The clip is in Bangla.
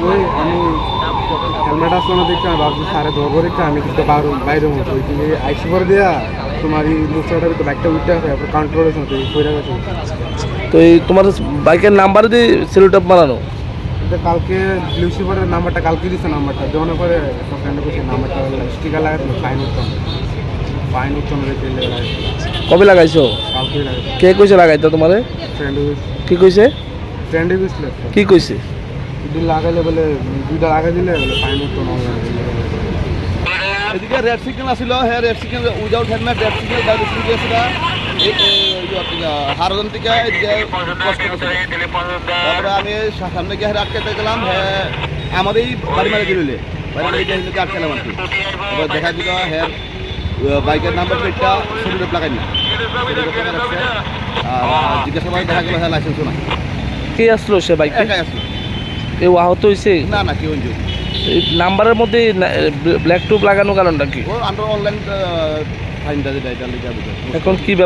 ওই আমি হেলমেট আসলো না দেখতে আমি ভাবছি সারে ধরবো দেখতে আমি কিন্তু বাইরে মতো ওই কিন্তু আইসি করে দেওয়া তোমার এই মুখটার ভিতরে বাইকটা উঠতে আসে তারপর কাউন্টার করেছে কইরা গেছে। তো এই তোমার বাইকের নাম্বার দিয়ে সেলুটাপ মারানো? এটা কালকে ব্লু শিপারের নাম্বারটা কালকে দিচ্ছে নাম্বারটা দেওয়ানোর পরে সব ফ্রেন্ডে করছে নাম্বারটা স্টিকার লাগাতে ফাইন উঠতাম রেখে লাগাইছে। কবে লাগাইছো? কালকে লাগাইছে। কে কইছে লাগাইতো তোমারে? ফ্রেন্ডে কি কইছে? ফ্রেন্ডে গেছিল কি কইছে? দুই লাগাইলে বলে দুইটা লাগাই দিলে বলে ফাইন উঠতো না। এদিকে রেড সিগন্যাল আসছিল, হ্যাঁ red signal without helmet red signal বাইরে স্পিড গেছিল হারজন থেকে এদিকে তারপরে আমি সামনে গিয়ে আটকাতে গেলাম, হ্যাঁ আমারই বাড়ি মারে দিলে বাড়ি মারে গিয়ে আটকালাম আর কি। এবার দেখা দিল হ্যাঁ বাইকের নাম্বার প্লেটটা শরীরে লাগাই না, আর জিজ্ঞাসাবাদ দেখা গেল হ্যাঁ লাইসেন্সও না। কে আসলো সে বাইক? একাই আসলো। কেউ আহত হয়েছে? না না কেউ ইনজুরি। এই নাম্বারের মধ্যে ব্ল্যাক টুব লাগানো কারণটা কি? ও আন্ডার অনলাইন ফাইনটা যেটা এটা লিখে এখন কি